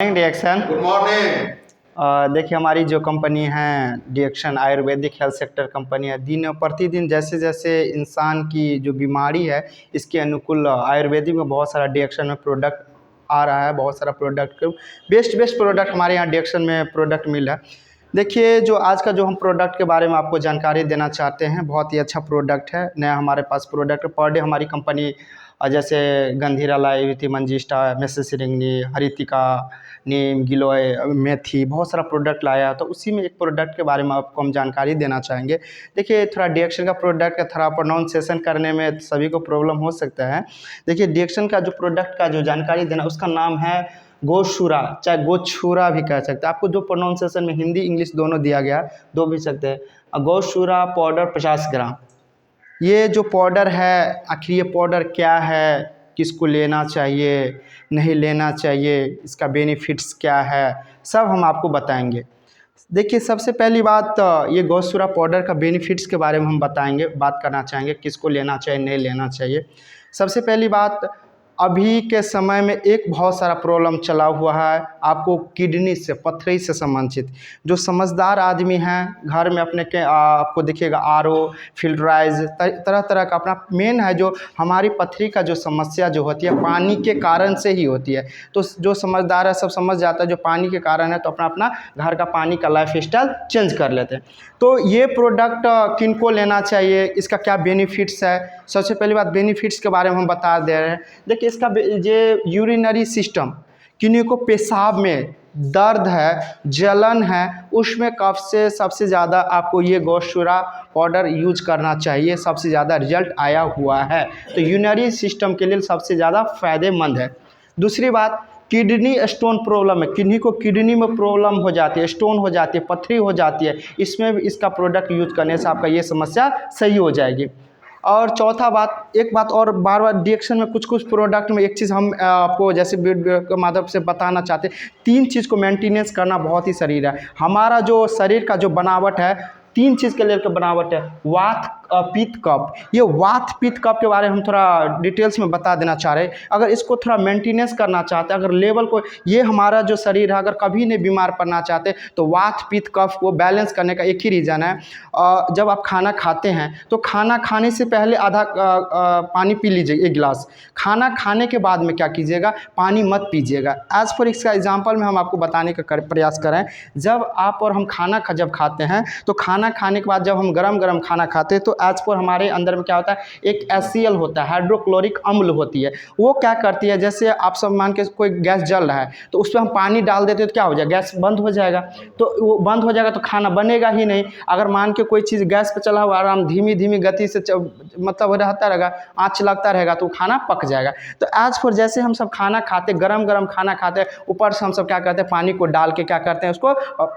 Reaction. Good morning. देखिए हमारी जो कंपनी है reaction Ayurvedic health sector company है, दिन प्रतिदिन जैसे जैसे इंसान की जो बीमारी है इसके अनुकूल आयुर्वेदिक में बहुत सारा रिएक्शन में प्रोडक्ट आ रहा है। बहुत सारा प्रोडक्ट बेस्ट प्रोडक्ट हमारे यहाँ रिएक्शन में प्रोडक्ट मिल है। देखिए जो आज का जो हम प्रोडक्ट के बारे में आपको जानकारी देना चाहते हैं, बहुत ही अच्छा प्रोडक्ट है। नया हमारे पास प्रोडक्ट पर डे हमारी कंपनी जैसे गंधीराला, एविथी, मंजिष्ठा, मेसेसिरिंगनी, हरितिका, नीम, गिलोय, मेथी, बहुत सारा प्रोडक्ट लाया। तो उसी में एक प्रोडक्ट के बारे में आपको हम जानकारी देना चाहेंगे। देखिए थोड़ा रिएक्शन का प्रोडक्ट है, थोड़ा प्रोनाउंसिएशन करने में सभी को प्रॉब्लम हो सकता है। देखिए रिएक्शन का जो प्रोडक्ट का जो जानकारी देना, उसका नाम है गोशूरा, चाहे गोछूरा भी कह सकते हैं। आपको जो प्रोनाउंसिएशन में हिंदी इंग्लिश दोनों दिया गया, दो भी सकते हैं। गोशूरा पाउडर 50 ग्राम। ये जो पाउडर है, आखिर ये पाउडर क्या है, किसको लेना चाहिए, नहीं लेना चाहिए, इसका बेनिफिट्स क्या है, सब हम आपको बताएंगे। देखिए सबसे पहली बात, ये गोशूरा पाउडर का बेनिफिट्स के बारे में हम बात करना चाहेंगे, किसको लेना चाहिए, नहीं लेना चाहिए। सबसे पहली बात, अभी के समय में एक बहुत सारा प्रॉब्लम चला हुआ है आपको किडनी से, पथरी से संबंधित। जो समझदार आदमी हैं घर में अपने के आपको देखिएगा आरओ, फिल्टराइज, तरह तरह का अपना मेन है। जो हमारी पथरी का जो समस्या जो होती है पानी के कारण से ही होती है। तो जो समझदार है सब समझ जाता है जो पानी के कारण है, तो अपना अपना घर का पानी का लाइफ स्टाइल चेंज कर लेते हैं। तो ये प्रोडक्ट किनको लेना चाहिए, इसका क्या बेनिफिट्स है। सबसे पहली बात बेनिफिट्स के बारे में हम बता दे रहे हैं। देखिए इसका ये यूरिनरी सिस्टम, किन्हीं को पेशाब में दर्द है, जलन है, उसमें कफ से सबसे ज़्यादा आपको ये गोशूरा पाउडर यूज करना चाहिए। सबसे ज़्यादा रिजल्ट आया हुआ है, तो यूरिनरी सिस्टम के लिए सबसे ज़्यादा फ़ायदेमंद है। दूसरी बात, किडनी स्टोन प्रॉब्लम है, किन्हीं को किडनी में प्रॉब्लम हो जाती है, स्टोन हो जाती है, पथरी हो जाती है, इसमें भी इसका प्रोडक्ट यूज करने से आपका ये समस्या सही हो जाएगी। और चौथा बात, एक बात और बार बार रिएक्शन में कुछ प्रोडक्ट में एक चीज़ हम आपको जैसे वीडियो के माध्यम से बताना चाहते हैं। 3 चीज़ को मेंटेनेंस करना बहुत ही शरीर है। हमारा जो शरीर का जो बनावट है, 3 चीज़ के लिए बनावट है, वात, पित्त, कफ। ये वात पित्त कफ के बारे में हम थोड़ा डिटेल्स में बता देना चाह रहे हैं। अगर इसको थोड़ा मेंटेनेंस करना चाहते हैं, अगर लेवल को, ये हमारा जो शरीर है अगर कभी नहीं बीमार पड़ना चाहते, तो वात पित्त कफ को बैलेंस करने का एक ही रीज़न है। जब आप खाना खाते हैं तो खाना खाने से पहले आधा पानी पी लीजिए, 1 गिलास। खाना खाने के बाद में क्या कीजिएगा, पानी मत पीजिएगा। एज़ फॉर इसका एग्जाम्पल में हम आपको बताने का प्रयास करें। जब आप और हम खाना जब खाते हैं, तो खाना खाने के बाद जब हम गरम खाना खाते हैं, तो एज पर हमारे अंदर में क्या होता है, एक HCl होता है, हाइड्रोक्लोरिक अम्ल होती है। वो क्या करती है, जैसे आप सब मान के कोई गैस जल रहा है, तो उस पर हम पानी डाल देते हैं तो क्या हो जाएगा, गैस बंद हो जाएगा। तो वो बंद हो जाएगा तो खाना बनेगा ही नहीं। अगर मान के कोई चीज़ गैस पे चला हुआ आराम धीमी गति से मतलब रहता रहेगा, आँच लगता रहेगा, तो खाना पक जाएगा। तो एज फॉर जैसे हम सब खाना खाते, गरम खाना खाते हैं, ऊपर से हम सब क्या करते हैं, पानी को डाल के क्या करते हैं, उसको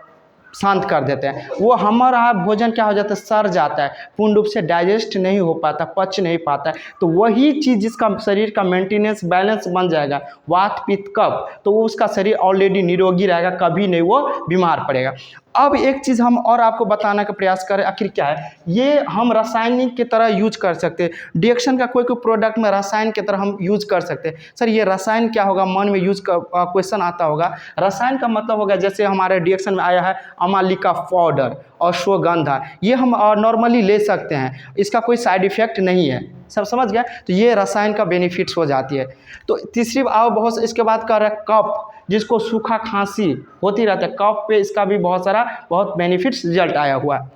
शांत कर देते हैं। वो हमारा भोजन क्या हो जाता है, सड़ जाता है, पूर्ण रूप से डाइजेस्ट नहीं हो पाता, पच नहीं पाता है। तो वही चीज़ जिसका शरीर का मेंटेनेंस बैलेंस बन जाएगा, वात पित्त कफ, तो वो उसका शरीर ऑलरेडी निरोगी रहेगा, कभी नहीं वो बीमार पड़ेगा। अब एक चीज़ हम और आपको बताने का प्रयास करें, आखिर क्या है ये, हम रासायनिक की तरह यूज कर सकते हैं। रिएक्शन का कोई प्रोडक्ट में रसायन की तरह हम यूज कर सकते हैं। सर ये रसायन क्या होगा, मन में यूज का क्वेश्चन आता होगा। रसायन का मतलब होगा, जैसे हमारे रिएक्शन में आया है अमालिका पाउडर, अश्वगंधा, ये हम नॉर्मली ले सकते हैं, इसका कोई साइड इफेक्ट नहीं है। सब समझ गया, तो ये रसायन का बेनिफिट्स हो जाती है। तो तीसरी आओ बहुत, इसके बाद कर रहा है कफ, जिसको सूखा खांसी होती रहता है, कफ पे इसका भी बहुत बेनिफिट्स रिजल्ट आया हुआ है।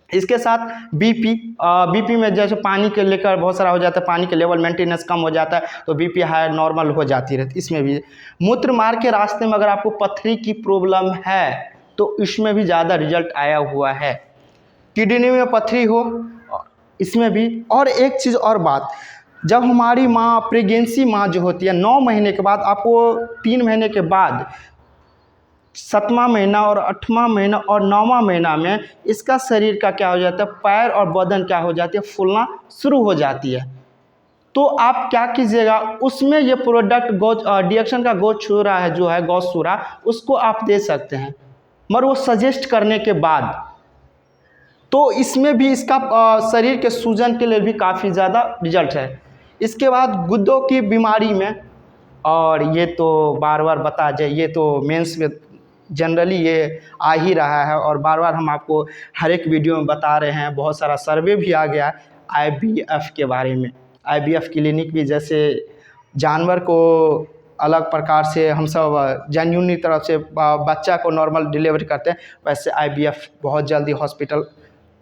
इसके साथ बीपी में जैसे पानी के लेकर बहुत सारा हो जाता है, पानी के लेवल मेंटेनेंस कम हो जाता है, तो बीपी हाई नॉर्मल हो जाती रहती। इसमें भी मूत्र मार्ग के रास्ते में अगर आपको पथरी की प्रॉब्लम है, तो इसमें भी ज़्यादा रिजल्ट आया हुआ है। किडनी में पथरी हो, इसमें भी। और एक चीज़ और बात, जब हमारी माँ प्रेगनेंसी माँ जो होती है, 9 महीने के बाद, आपको 3 महीने के बाद 7वां महीना और 8वां महीना और 9वां महीना में इसका शरीर का क्या हो जाता है, पैर और बदन क्या हो जाती है, फूलना शुरू हो जाती है। तो आप क्या कीजिएगा, उसमें ये प्रोडक्ट रिएक्शन का गोशूरा है, जो है गोशूरा, उसको आप दे सकते हैं, मगर वो सजेस्ट करने के बाद। तो इसमें भी इसका शरीर के सूजन के लिए भी काफ़ी ज़्यादा रिजल्ट है। इसके बाद गुर्दों की बीमारी में और ये तो बार बार बता जाए, ये तो मेंस में जनरली ये आ ही रहा है और बार बार हम आपको हर एक वीडियो में बता रहे हैं। बहुत सारा सर्वे भी आ गया IVF के बारे में। IVF क्लिनिक भी, जैसे जानवर को अलग प्रकार से हम सब जेन्युइनली तरफ से बच्चा को नॉर्मल डिलीवरी करते हैं, वैसे IVF बहुत जल्दी हॉस्पिटल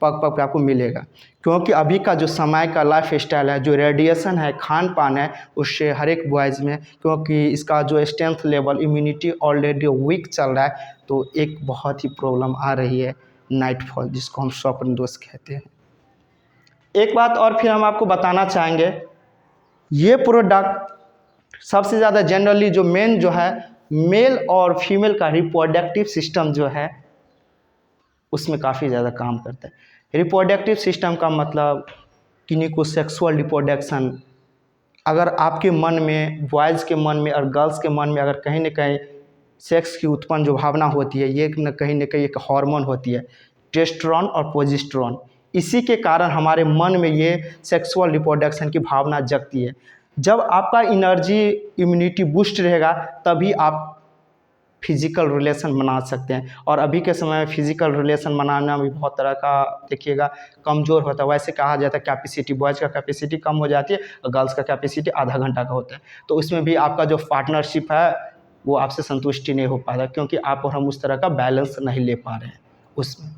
पग पग पे आपको मिलेगा। क्योंकि अभी का जो समय का लाइफ स्टाइल है, जो रेडिएशन है, खान पान है, उससे हर एक बॉयज़ में, क्योंकि इसका जो strength level, immunity already weak चल रहा है, तो एक बहुत ही प्रॉब्लम आ रही है नाइटफॉल, जिसको हम स्वप्न दोष कहते हैं। एक बात और फिर हम आपको बताना चाहेंगे, ये प्रोडक्ट सबसे ज़्यादा जनरली जो मेन जो है मेल और फीमेल का रिप्रोडक्टिव सिस्टम जो है उसमें काफ़ी ज़्यादा काम करता है। रिप्रोडक्टिव सिस्टम का मतलब किन्हीं को सेक्सुअल रिप्रोडक्शन, अगर आपके मन में, बॉयज़ के मन में और गर्ल्स के मन में अगर कहीं ना कहीं सेक्स की उत्पन्न जो भावना होती है, ये न कहीं एक हार्मोन होती है, टेस्टोस्टेरोन और प्रोजेस्टेरोन। इसी के कारण हमारे मन में ये सेक्सुअल रिप्रोडक्शन की भावना जगती है। जब आपका एनर्जी, इम्यूनिटी बूस्ट रहेगा, तभी आप फिजिकल रिलेशन बना सकते हैं। और अभी के समय में फिजिकल रिलेशन बनाना भी बहुत तरह का देखिएगा कमज़ोर होता है। वैसे कहा जाता है कैपेसिटी, बॉयज़ का कैपेसिटी कम हो जाती है और गर्ल्स का कैपेसिटी आधा घंटा का होता है। तो उसमें भी आपका जो पार्टनरशिप है वो आपसे संतुष्टि नहीं हो पाता, क्योंकि आप और हम उस तरह का बैलेंस नहीं ले पा रहे हैं उसमें।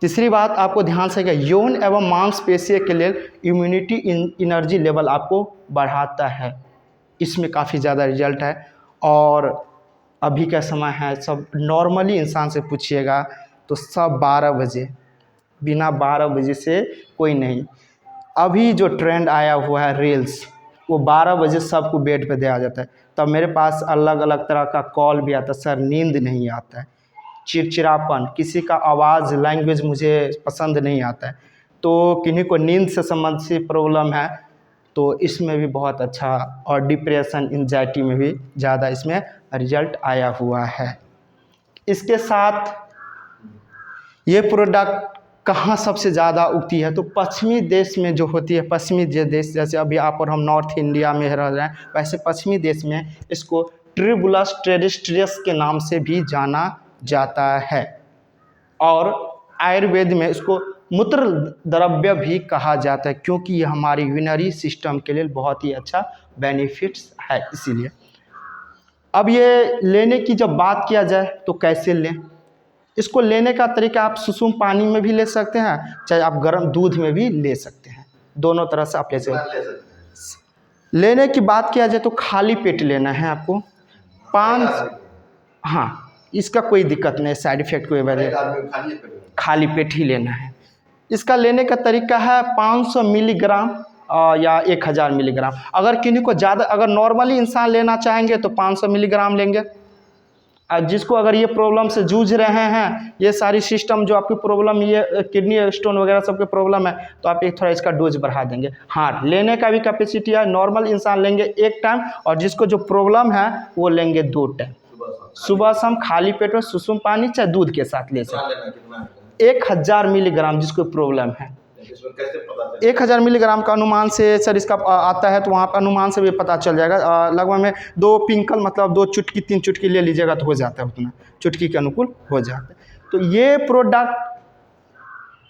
तीसरी बात आपको ध्यान से, यौन एवं मांसपेशियों के लिए इम्यूनिटी एनर्जी लेवल आपको बढ़ाता है। इसमें काफ़ी ज़्यादा रिजल्ट है। और अभी का समय है, सब नॉर्मली इंसान से पूछिएगा तो सब 12 बजे, बिना 12 बजे से कोई नहीं। अभी जो ट्रेंड आया हुआ है रील्स, वो 12 बजे सबको बेड पे दिया जाता है। तब मेरे पास अलग अलग तरह का कॉल भी आता है, सर नींद नहीं आता है, चिड़चिड़ापन, किसी का आवाज़, लैंग्वेज मुझे पसंद नहीं आता है, तो किन्हीं को नींद से संबंधित प्रॉब्लम है, तो इसमें भी बहुत अच्छा, और डिप्रेशन, एंजाइटी में भी ज़्यादा इसमें रिजल्ट आया हुआ है। इसके साथ ये प्रोडक्ट कहाँ सबसे ज़्यादा उगती है, तो पश्चिमी देश में जो होती है, पश्चिमी देश, जैसे अभी आप और हम नॉर्थ इंडिया में रह रहे हैं, वैसे पश्चिमी देश में इसको ट्रिबुलस टेरिस्ट्रियस के नाम से भी जाना जाता है। और आयुर्वेद में इसको मूत्र द्रव्य भी कहा जाता है, क्योंकि ये हमारी यूरिनरी सिस्टम के लिए बहुत ही अच्छा बेनिफिट्स है। इसीलिए अब ये लेने की जब बात किया जाए तो कैसे लें, इसको लेने का तरीका आप सुसुम पानी में भी ले सकते हैं, चाहे आप गर्म दूध में भी ले सकते हैं, दोनों तरह से आप ले सकते हैं। लेने की बात किया जाए तो खाली पेट लेना है आपको। 5, हाँ, इसका कोई दिक्कत नहीं, साइड इफेक्ट कोई वजह, खाली पेट ही लेना है। इसका लेने का तरीका है 500 मिलीग्राम या 1000 मिलीग्राम। अगर किन्हीं को ज़्यादा, अगर नॉर्मली इंसान लेना चाहेंगे तो 500 मिलीग्राम लेंगे। और जिसको अगर ये प्रॉब्लम से जूझ रहे हैं, ये सारी सिस्टम जो आपकी प्रॉब्लम, ये किडनी स्टोन वगैरह सबके प्रॉब्लम है, तो आप एक थोड़ा इसका डोज बढ़ा देंगे। हाँ, लेने का भी कैपेसिटी है, नॉर्मल इंसान लेंगे 1 टाइम, और जिसको जो प्रॉब्लम है वो लेंगे 2 टाइम, सुबह शाम, खाली पेट में सुसुम पानी चाहे दूध के साथ ले सकते। 1000 मिलीग्राम जिसको प्रॉब्लम है, 1000 मिलीग्राम का अनुमान से सर इसका आता है, तो वहाँ पर अनुमान से भी पता चल जाएगा। लगभग में 2 पिंकल, मतलब 2 चुटकी 3 चुटकी ले लीजिएगा तो हो जाता है, उतना चुटकी के अनुकूल हो जाता है। तो ये प्रोडक्ट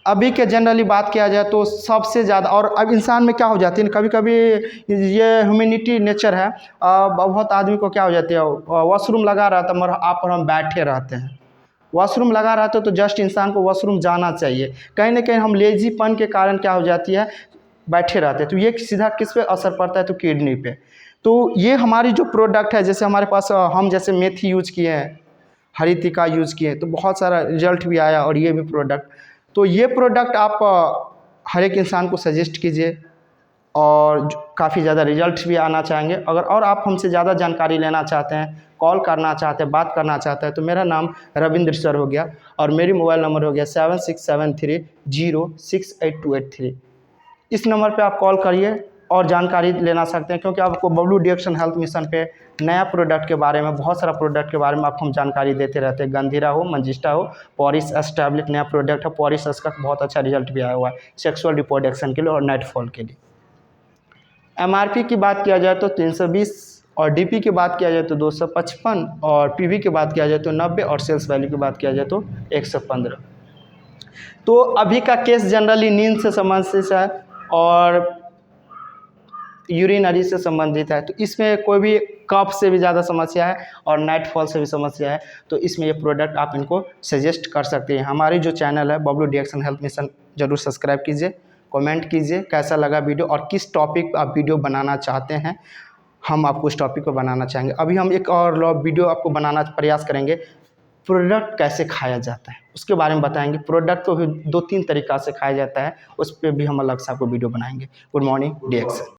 अभी के जनरली बात किया जाए तो सबसे ज़्यादा, और अब इंसान में क्या हो जाती है, कभी कभी ये ह्यूमैनिटी नेचर है, बहुत आदमी को क्या हो जाती है, वॉशरूम लगा रहा था, आप और हम बैठे रहते हैं, वॉशरूम लगा रहते तो जस्ट इंसान को वॉशरूम जाना चाहिए, कहीं ना कहीं हम लेजीपन के कारण क्या हो जाती है, बैठे रहते हैं, तो ये सीधा किस पे असर पड़ता है, तो किडनी पे। तो ये हमारी जो प्रोडक्ट है, जैसे हमारे पास हम जैसे मेथी यूज किए हैं, हरी टिक्का यूज़ किए, तो बहुत सारा रिजल्ट भी आया, और ये भी प्रोडक्ट, तो ये प्रोडक्ट आप हर एक इंसान को सजेस्ट कीजिए, और काफ़ी ज़्यादा रिजल्ट भी आना चाहेंगे। अगर और आप हमसे ज़्यादा जानकारी लेना चाहते हैं, कॉल करना चाहते हैं, बात करना चाहते हैं, तो मेरा नाम रविंद्र सर हो गया, और मेरी मोबाइल नंबर हो गया 7673068283। इस नंबर पे आप कॉल करिए और जानकारी लेना सकते हैं, क्योंकि आपको बबलू डिएक्शन हेल्थ मिशन पे नया प्रोडक्ट के बारे में, बहुत सारा प्रोडक्ट के बारे में आपको हम जानकारी देते रहते हैं। गंधीरा हो, मंजिस्टा हो, पॉरिस एस टैबलेट नया प्रोडक्ट है, पॉरिस एस का बहुत अच्छा रिजल्ट भी आया हुआ है सेक्सुअल रिप्रोडक्शन के लिए और नाइटफॉल के लिए। MRP की बात किया जाए तो 320 और डीपी की बात किया जाए तो 255 और पीवी की बात किया जाए तो 90 और सेल्स वैल्यू की बात किया जाए तो 115। तो अभी का केस जनरली नींद से संबंधित है और यूरिनरी से संबंधित है, तो इसमें कोई भी कफ से भी ज़्यादा समस्या है और नाइट फॉल से भी समस्या है, तो इसमें ये प्रोडक्ट आप इनको सजेस्ट कर सकते हैं। हमारी जो चैनल है बबलू डिएक्शन हेल्थ मिशन, ज़रूर सब्सक्राइब कीजिए, कमेंट कीजिए कैसा लगा वीडियो और किस टॉपिक पर आप वीडियो बनाना चाहते हैं, हम आपको उस टॉपिक पर बनाना चाहेंगे। अभी हम एक और वीडियो आपको बनाना प्रयास करेंगे, प्रोडक्ट कैसे खाया जाता है उसके बारे में बताएंगे। प्रोडक्ट को भी 2-3 तरीक़ा से खाया जाता है, उस पर भी हम अलग से आपको वीडियो बनाएंगे। Good morning डिएक्शन।